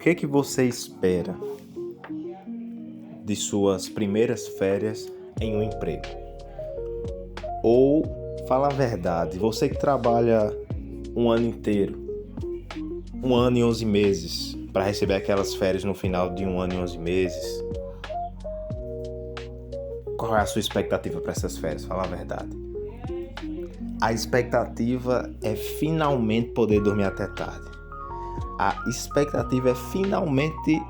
que você espera de suas primeiras férias em um emprego? Ou, fala a verdade, você que trabalha um ano inteiro, 1 ano e 11 meses, para receber aquelas férias no final de 1 ano e 11 meses, qual é a sua expectativa para essas férias? Fala a verdade. A expectativa é finalmente poder dormir até tarde. A expectativa é finalmente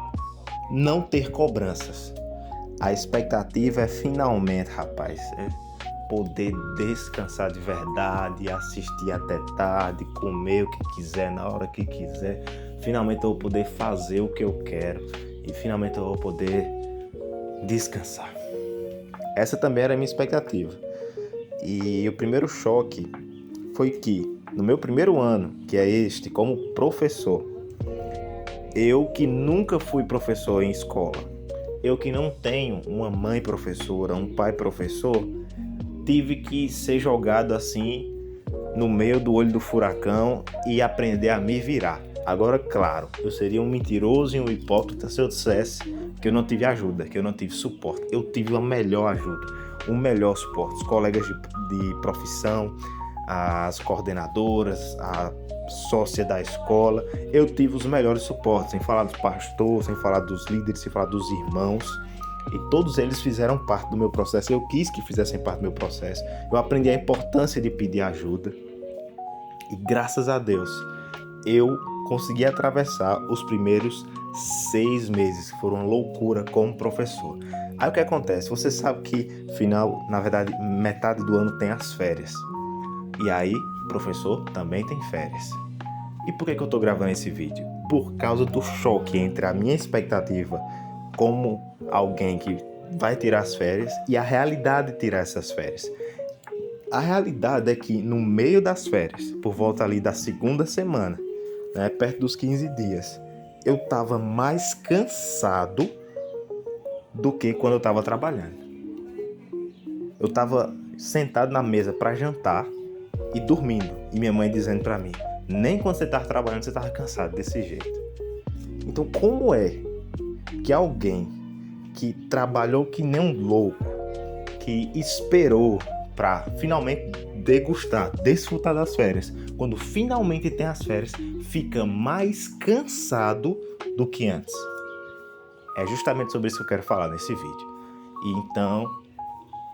não ter cobranças. A expectativa é finalmente, rapaz, poder descansar de verdade, assistir até tarde, comer o que quiser, na hora que quiser. Finalmente eu vou poder fazer o que eu quero e finalmente eu vou poder descansar. Essa também era a minha expectativa. E o primeiro choque foi que, no meu primeiro ano, que é este, como professor, eu que nunca fui professor em escola, eu que não tenho uma mãe professora, um pai professor, tive que ser jogado assim no meio do olho do furacão e aprender a me virar. Agora, claro, eu seria um mentiroso e um hipócrita se eu dissesse que eu não tive ajuda, que eu não tive suporte. Eu tive a melhor ajuda, o melhor suporte. Os colegas de profissão, as coordenadoras, a sócia da escola, eu tive os melhores suportes, sem falar dos pastores, sem falar dos líderes, sem falar dos irmãos. E todos eles fizeram parte do meu processo. Eu quis que fizessem parte do meu processo. Eu aprendi a importância de pedir ajuda. E graças a Deus, eu consegui atravessar os primeiros 6 meses, que foram uma loucura como professor. Aí o que acontece? Você sabe que, metade do ano tem as férias. E aí, professor também tem férias. E por que eu estou gravando esse vídeo? Por causa do choque entre a minha expectativa como alguém que vai tirar as férias e a realidade de tirar essas férias. A realidade é que no meio das férias, por volta ali da segunda semana, perto dos 15 dias, eu estava mais cansado do que quando eu estava trabalhando. Eu estava sentado na mesa para jantar e dormindo, e minha mãe dizendo para mim, nem quando você estava trabalhando você estava cansado desse jeito. Então como é que alguém que trabalhou que nem um louco, que esperou para finalmente degustar, desfrutar das férias, quando finalmente tem as férias, fica mais cansado do que antes? É justamente sobre isso que eu quero falar nesse vídeo. E então,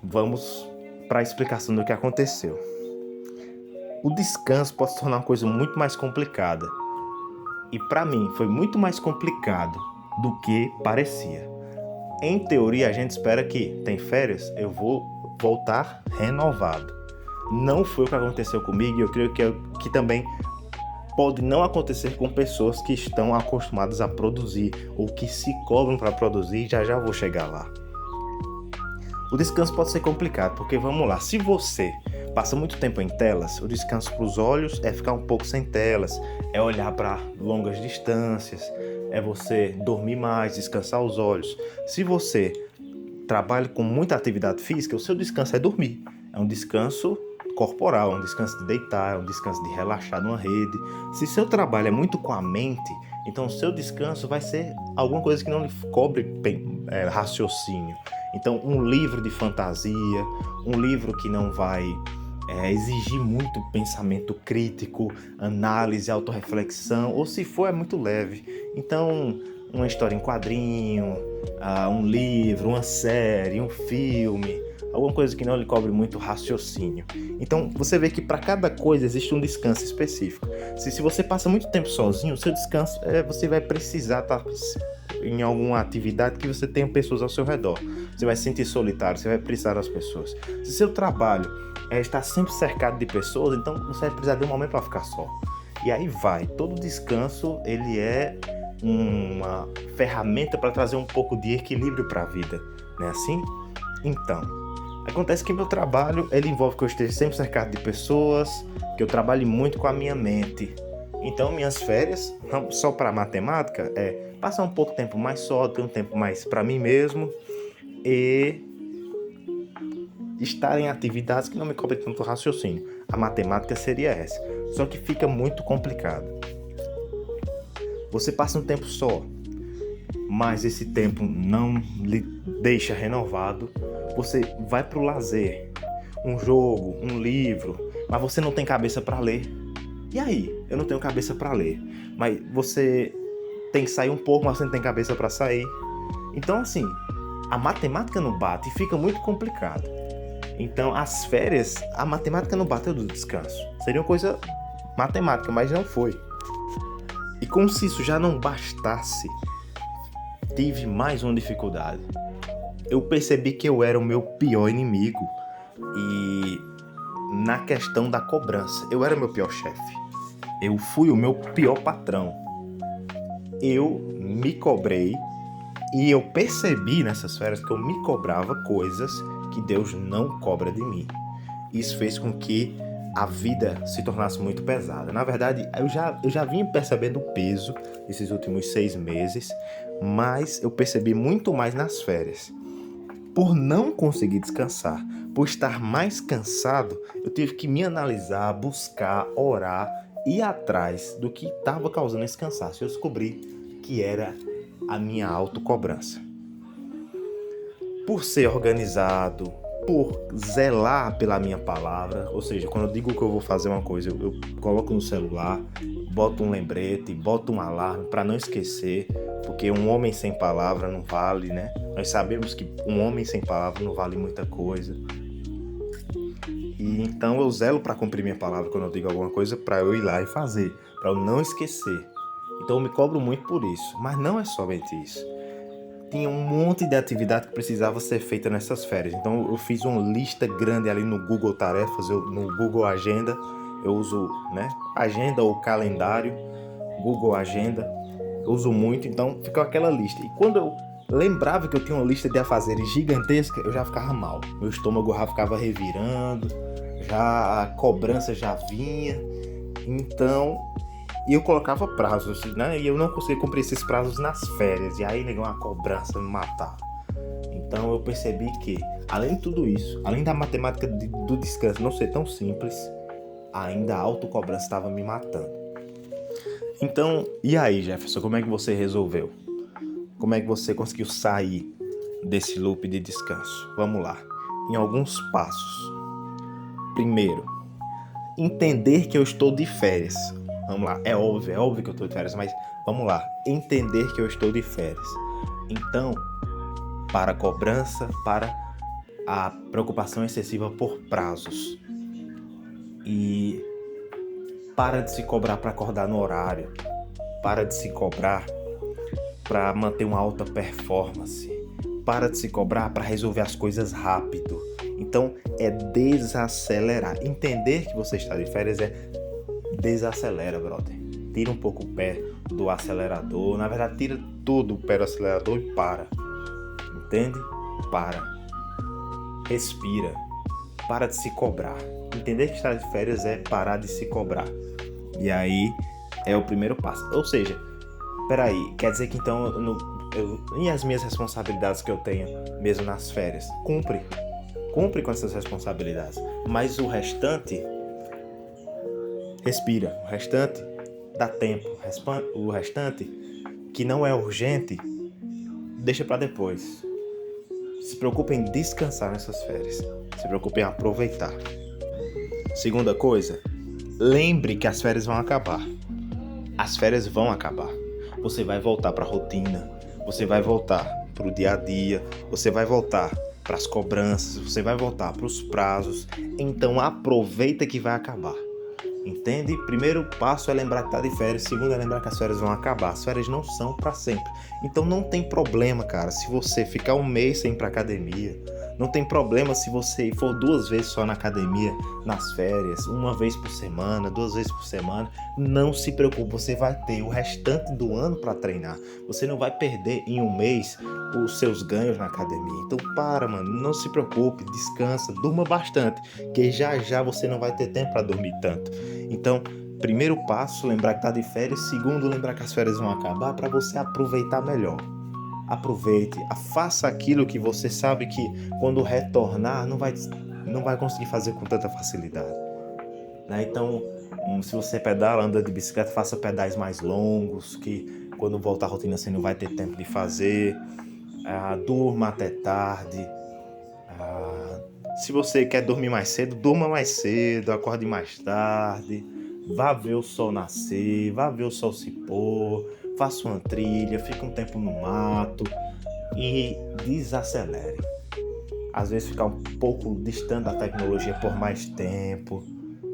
vamos para a explicação do que aconteceu. O descanso pode se tornar uma coisa muito mais complicada. E para mim, foi muito mais complicado do que parecia. Em teoria, a gente espera que tem férias, eu vou voltar renovado. Não foi o que aconteceu comigo e eu creio que também pode não acontecer com pessoas que estão acostumadas a produzir ou que se cobram para produzir, já vou chegar lá. O descanso pode ser complicado, porque vamos lá, se você passa muito tempo em telas, o descanso para os olhos é ficar um pouco sem telas, é olhar para longas distâncias, é você dormir mais, descansar os olhos. Se você trabalha com muita atividade física, o seu descanso é dormir. É um descanso corporal, é um descanso de deitar, é um descanso de relaxar numa rede. Se seu trabalho é muito com a mente, então o seu descanso vai ser alguma coisa que não lhe cobre raciocínio. Então um livro de fantasia, um livro que não vai exigir muito pensamento crítico, análise, autorreflexão, ou se for é muito leve. Então uma história em quadrinho, um livro, uma série, um filme, alguma coisa que não lhe cobre muito raciocínio. Então você vê que para cada coisa existe um descanso específico. Se você passa muito tempo sozinho, o seu descanso você vai precisar estar em alguma atividade que você tenha pessoas ao seu redor. Você vai se sentir solitário, você vai precisar das pessoas. Se seu trabalho está sempre cercado de pessoas, então você vai precisar de um momento para ficar só. E aí todo descanso ele é uma ferramenta para trazer um pouco de equilíbrio para a vida, não é assim? Então, acontece que meu trabalho ele envolve que eu esteja sempre cercado de pessoas, que eu trabalhe muito com a minha mente. Então minhas férias, só para matemática, é passar um pouco de tempo mais só, ter um tempo mais para mim mesmo e estar em atividades que não me cobrem tanto raciocínio. A matemática seria essa, só que fica muito complicado. Você passa um tempo só, mas esse tempo não lhe deixa renovado. Você vai pro lazer, um jogo, um livro, mas você não tem cabeça para ler. E aí? Eu não tenho cabeça para ler, mas você tem que sair um pouco, mas você não tem cabeça para sair. Então, assim, a matemática não bate e fica muito complicado. Então, as férias, a matemática não bateu do descanso. Seria uma coisa matemática, mas não foi. E como se isso já não bastasse, tive mais uma dificuldade. Eu percebi que eu era o meu pior inimigo e na questão da cobrança, eu era o meu pior chefe. Eu fui o meu pior patrão. Eu me cobrei e eu percebi nessas férias que eu me cobrava coisas que Deus não cobra de mim. Isso fez com que a vida se tornasse muito pesada. Na verdade, eu já vinha percebendo o peso nesses últimos 6 meses, mas eu percebi muito mais nas férias. Por não conseguir descansar, por estar mais cansado, eu tive que me analisar, buscar, orar, ir atrás do que estava causando esse cansaço. Eu descobri que era a minha autocobrança. Por ser organizado, por zelar pela minha palavra, ou seja, quando eu digo que eu vou fazer uma coisa, eu coloco no celular, boto um lembrete, boto um alarme para não esquecer, porque um homem sem palavra não vale, né? Nós sabemos que um homem sem palavra não vale muita coisa. E então eu zelo para cumprir minha palavra quando eu digo alguma coisa, para eu ir lá e fazer, para eu não esquecer. Então eu me cobro muito por isso, mas não é somente isso. Tinha um monte de atividade que precisava ser feita nessas férias. Então eu fiz uma lista grande ali no Google Tarefas, no Google Agenda. Eu uso, né, agenda ou calendário, Google Agenda. Eu uso muito, então ficou aquela lista. E quando eu lembrava que eu tinha uma lista de afazeres gigantesca, eu já ficava mal. Meu estômago já ficava revirando, já a cobrança já vinha. Então, eu colocava prazos, né? E eu não conseguia cumprir esses prazos nas férias. E aí, negou uma cobrança me matava. Então, eu percebi que, além de tudo isso, além da matemática do descanso não ser tão simples, ainda a autocobrança estava me matando. Então, e aí, Jefferson, como é que você resolveu? Como é que você conseguiu sair desse loop de descanso? Vamos lá, em alguns passos. Primeiro, entender que eu estou de férias. Vamos lá, é óbvio que eu estou de férias, mas vamos lá, entender que eu estou de férias. Então, para a cobrança, para a preocupação excessiva por prazos. E para de se cobrar para acordar no horário. Para de se cobrar para manter uma alta performance. Para de se cobrar para resolver as coisas rápido. Então, é desacelerar. Entender que você está de férias é desacelera, brother. Tira um pouco o pé do acelerador. Na verdade, tira todo o pé do acelerador e para. Entende? Para. Respira. Para de se cobrar. Entender que estar de férias é parar de se cobrar. E aí é o primeiro passo. Ou seja, peraí, quer dizer que então e as minhas responsabilidades que eu tenho mesmo nas férias? Cumpre com essas responsabilidades. Mas o restante, respira. O restante dá tempo. O restante que não é urgente, deixa para depois. Se preocupe em descansar nessas férias. Se preocupe em aproveitar. Segunda coisa, lembre que as férias vão acabar. As férias vão acabar. Você vai voltar para a rotina. Você vai voltar para o dia a dia. Você vai voltar para as cobranças. Você vai voltar para os prazos. Então aproveita que vai acabar. Entende? Primeiro passo é lembrar que está de férias. Segundo é lembrar que as férias vão acabar. As férias não são para sempre. Então não tem problema, cara, se você ficar um mês sem ir para academia. Não tem problema se você for 2 vezes só na academia nas férias, 1 vez por semana, 2 vezes por semana. Não se preocupe, você vai ter o restante do ano para treinar. Você não vai perder em um mês os seus ganhos na academia. Então mano, não se preocupe, descansa, durma bastante, que já já você não vai ter tempo para dormir tanto. Então, primeiro passo, lembrar que está de férias. Segundo, lembrar que as férias vão acabar para você aproveitar melhor. Aproveite, faça aquilo que você sabe que quando retornar não vai conseguir fazer com tanta facilidade. Né? Então, Se você pedala, anda de bicicleta, faça pedais mais longos, que quando voltar à rotina você não vai ter tempo de fazer. Durma até tarde. Se você quer dormir mais cedo, durma mais cedo, acorde mais tarde. Vá ver o sol nascer, vá ver o sol se pôr, faça uma trilha, fique um tempo no mato e desacelere. Às vezes ficar um pouco distante da tecnologia por mais tempo,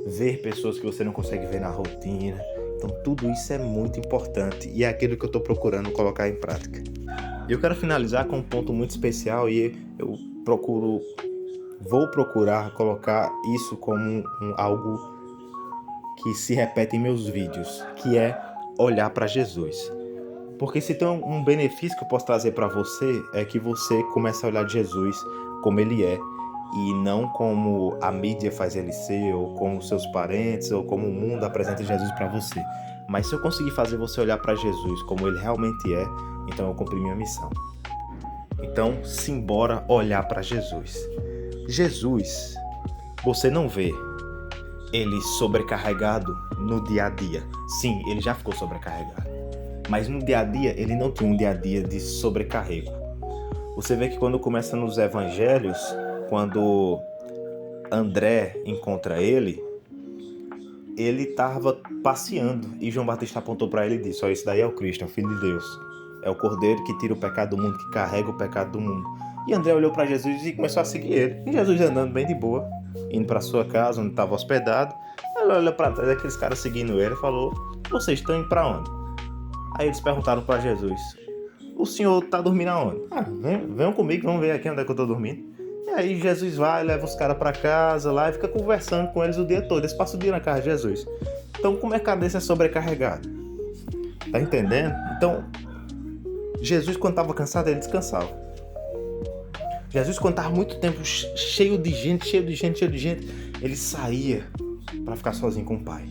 ver pessoas que você não consegue ver na rotina. Então tudo isso é muito importante e é aquilo que eu estou procurando colocar em prática. E eu quero finalizar com um ponto muito especial e eu vou procurar colocar isso como algo que se repete em meus vídeos, que é olhar para Jesus. Porque se tem um benefício que eu posso trazer para você, é que você comece a olhar Jesus como ele é, e não como a mídia faz ele ser, ou como seus parentes, ou como o mundo apresenta Jesus para você. Mas se eu conseguir fazer você olhar para Jesus como ele realmente é, então eu cumpri minha missão. Então, simbora olhar para Jesus. Jesus, você não vê ele sobrecarregado no dia a dia. Sim, ele já ficou sobrecarregado. Mas no dia a dia, ele não tem um dia a dia de sobrecarrego. Você vê que quando começa nos evangelhos, quando André encontra ele estava passeando e João Batista apontou para ele e disse: esse daí é o Cristo, é o Filho de Deus. É o Cordeiro que tira o pecado do mundo, que carrega o pecado do mundo. E André olhou para Jesus e começou a seguir ele. E Jesus andando bem de boa, indo para sua casa, onde estava hospedado. Ele olhou para trás, aqueles caras seguindo ele, e falou: vocês estão indo para onde? Aí eles perguntaram para Jesus: o senhor está dormindo aonde? Venham comigo, vamos ver aqui onde é que eu estou dormindo. E aí Jesus vai, leva os caras para casa lá e fica conversando com eles o dia todo. Eles passam o dia na casa de Jesus. Então como é que a cabeça é sobrecarregada? Tá entendendo? Então, Jesus quando estava cansado, ele descansava. Jesus quando estava muito tempo cheio de gente, ele saía para ficar sozinho com o Pai.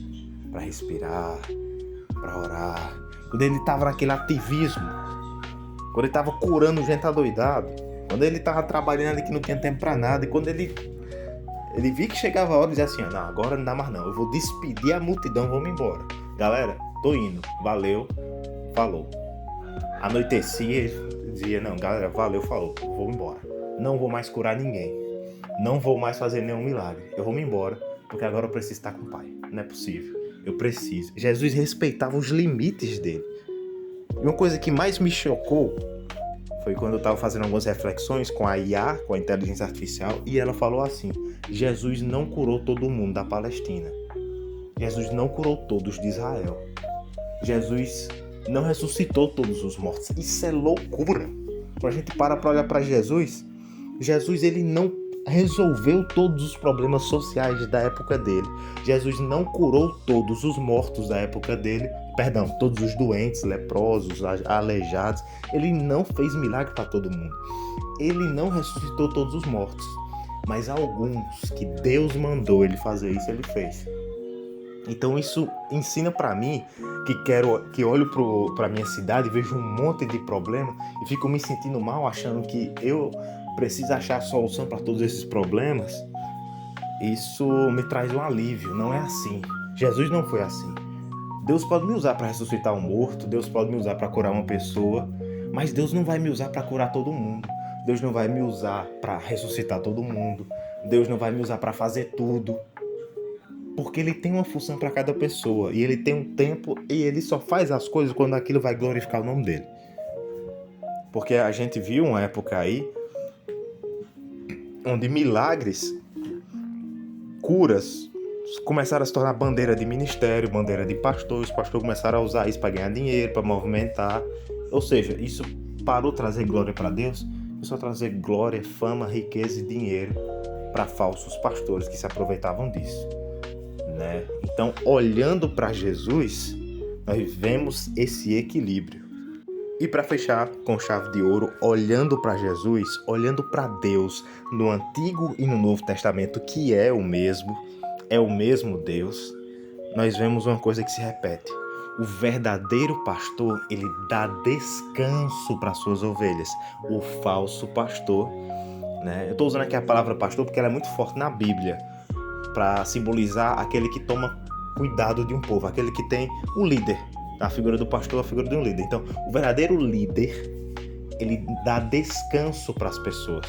Para respirar, para orar. Quando ele estava naquele ativismo, quando ele estava curando gente adoidado, quando ele estava trabalhando ali que não tinha tempo para nada, e quando ele viu que chegava a hora, ele dizia assim: não, agora não dá mais não, eu vou despedir a multidão, vamos embora. Galera, tô indo, valeu, falou. Anoitecia, ele dizia: não, galera, valeu, falou, vou embora. Não vou mais curar ninguém, não vou mais fazer nenhum milagre, eu vou me embora, porque agora eu preciso estar com o Pai, não é possível, eu preciso. Jesus respeitava os limites dele. E uma coisa que mais me chocou foi quando eu estava fazendo algumas reflexões com a IA, com a inteligência artificial, e ela falou assim: Jesus não curou todo mundo da Palestina. Jesus não curou todos de Israel. Jesus não ressuscitou todos os mortos. Isso é loucura. Quando a gente para olhar para Jesus, ele não resolveu todos os problemas sociais da época dele. Jesus não curou todos os mortos da época dele. Perdão, todos os doentes, leprosos, aleijados. Ele não fez milagre para todo mundo. Ele não ressuscitou todos os mortos. Mas alguns que Deus mandou ele fazer isso, ele fez. Então isso ensina para mim que olho para minha cidade e vejo um monte de problema e fico me sentindo mal, achando que eu preciso achar a solução para todos esses problemas. Isso me traz um alívio. Não é assim. Jesus não foi assim. Deus pode me usar para ressuscitar um morto, Deus pode me usar para curar uma pessoa, mas Deus não vai me usar para curar todo mundo. Deus não vai me usar para ressuscitar todo mundo. Deus não vai me usar para fazer tudo. Porque ele tem uma função para cada pessoa, e ele tem um tempo, e ele só faz as coisas quando aquilo vai glorificar o nome dele. Porque a gente viu uma época aí onde milagres, curas, começaram a se tornar bandeira de ministério, bandeira de pastor. Os pastores começaram a usar isso para ganhar dinheiro, para movimentar. Ou seja, isso parou de trazer glória para Deus, começou a trazer glória, fama, riqueza e dinheiro para falsos pastores que se aproveitavam disso, né? Então, olhando para Jesus, nós vemos esse equilíbrio. E para fechar com chave de ouro, olhando para Jesus, olhando para Deus no Antigo e no Novo Testamento, que é o mesmo Deus, nós vemos uma coisa que se repete. O verdadeiro pastor, ele dá descanso para suas ovelhas. O falso pastor, né? Eu estou usando aqui a palavra pastor porque ela é muito forte na Bíblia, para simbolizar aquele que toma cuidado de um povo, aquele que tem um líder, a figura do pastor, a figura de um líder. Então, o verdadeiro líder, ele dá descanso para as pessoas.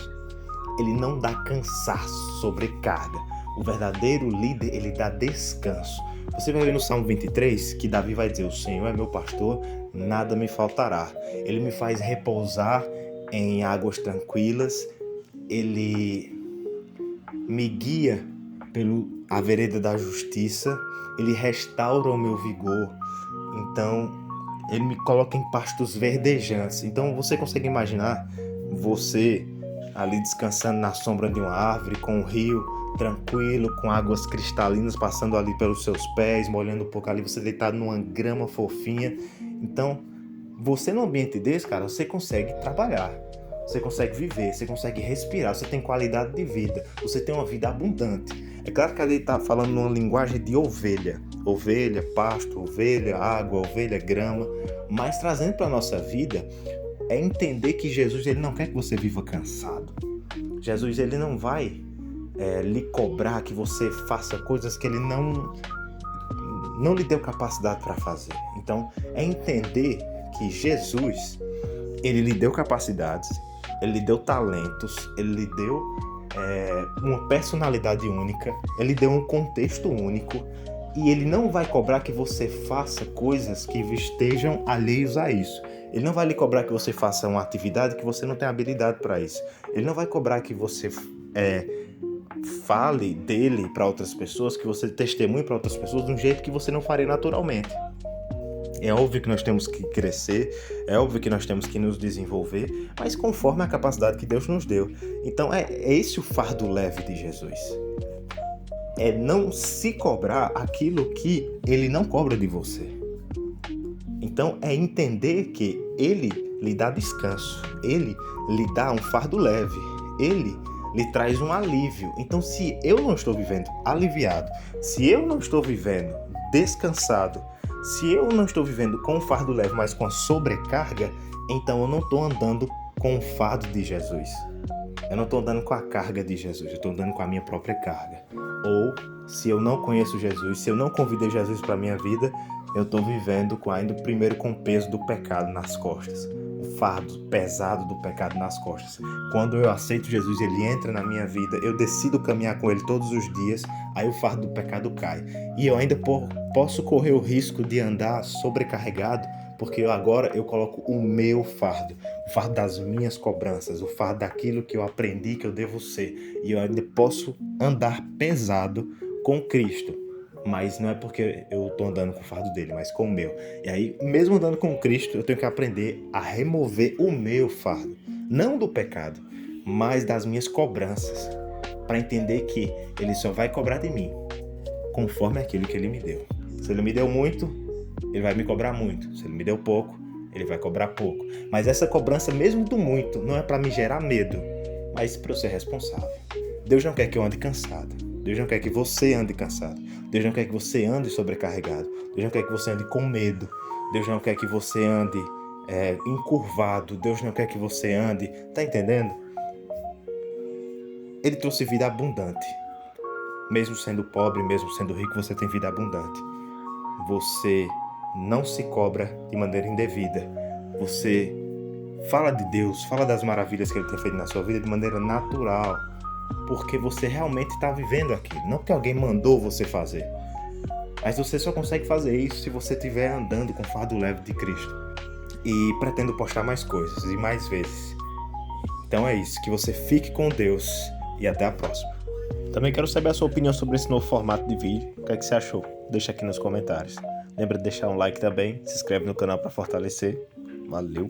Ele não dá cansaço, sobrecarga. O verdadeiro líder, ele dá descanso. Você vai ver no Salmo 23 que Davi vai dizer: o Senhor é meu pastor, nada me faltará. Ele me faz repousar em águas tranquilas. Ele me guia pela vereda da justiça. Ele restaura o meu vigor. Então, ele me coloca em pastos verdejantes. Então, você consegue imaginar você ali descansando na sombra de uma árvore, com o rio tranquilo, com águas cristalinas passando ali pelos seus pés, molhando um pouco ali, você deitado numa grama fofinha. Então, você no ambiente desse, cara, você consegue trabalhar, você consegue viver, você consegue respirar, você tem qualidade de vida, você tem uma vida abundante. É claro que ali está falando numa linguagem de ovelha, pasto, ovelha, água, ovelha, grama, mas trazendo para a nossa vida é entender que Jesus, ele não quer que você viva cansado. Jesus, ele não vai lhe cobrar que você faça coisas que ele não lhe deu capacidade para fazer. Então, é entender que Jesus, ele lhe deu capacidades, ele lhe deu talentos, ele lhe deu uma personalidade única, ele lhe deu um contexto único, e ele não vai cobrar que você faça coisas que estejam alheios a isso. Ele não vai lhe cobrar que você faça uma atividade que você não tem habilidade para isso. Ele não vai cobrar que você fale dele para outras pessoas, que você testemunhe para outras pessoas de um jeito que você não faria naturalmente. É óbvio que nós temos que crescer, é óbvio que nós temos que nos desenvolver, mas conforme a capacidade que Deus nos deu. Então é esse o fardo leve de Jesus. É não se cobrar aquilo que ele não cobra de você. Então é entender que ele lhe dá descanso, ele lhe dá um fardo leve, ele lhe traz um alívio. Então, se eu não estou vivendo aliviado, se eu não estou vivendo descansado, se eu não estou vivendo com um fardo leve, mas com a sobrecarga, então eu não estou andando com o fardo de Jesus. Eu não estou andando com a carga de Jesus, eu estou andando com a minha própria carga. Ou, se eu não conheço Jesus, se eu não convidei Jesus para a minha vida, eu estou vivendo ainda primeiro com o peso do pecado nas costas. O fardo pesado do pecado nas costas. Quando eu aceito Jesus, ele entra na minha vida, eu decido caminhar com ele todos os dias, aí o fardo do pecado cai. E eu ainda posso correr o risco de andar sobrecarregado, porque agora eu coloco o meu fardo, o fardo das minhas cobranças, o fardo daquilo que eu aprendi que eu devo ser. E eu ainda posso andar pesado com Cristo. Mas não é porque eu estou andando com o fardo dele, mas com o meu. E aí, mesmo andando com Cristo, eu tenho que aprender a remover o meu fardo. Não do pecado, mas das minhas cobranças. Para entender que ele só vai cobrar de mim conforme aquilo que ele me deu. Se ele me deu muito, ele vai me cobrar muito. Se ele me deu pouco, ele vai cobrar pouco. Mas essa cobrança, mesmo do muito, não é para me gerar medo, mas para eu ser responsável. Deus não quer que eu ande cansado. Deus não quer que você ande cansado. Deus não quer que você ande sobrecarregado. Deus não quer que você ande com medo. Deus não quer que você ande encurvado. Deus não quer que você ande... Tá entendendo? Ele trouxe vida abundante. Mesmo sendo pobre, mesmo sendo rico, você tem vida abundante. Você não se cobra de maneira indevida. Você fala de Deus, fala das maravilhas que Ele tem feito na sua vida de maneira natural. Porque você realmente está vivendo aquilo. Não porque alguém mandou você fazer. Mas você só consegue fazer isso se você estiver andando com o fardo leve de Cristo. E pretendo postar mais coisas e mais vezes. Então é isso. Que você fique com Deus e até a próxima. Também quero saber a sua opinião sobre esse novo formato de vídeo. O que é que você achou? Deixa aqui nos comentários. Lembra de deixar um like também. Se inscreve no canal para fortalecer. Valeu!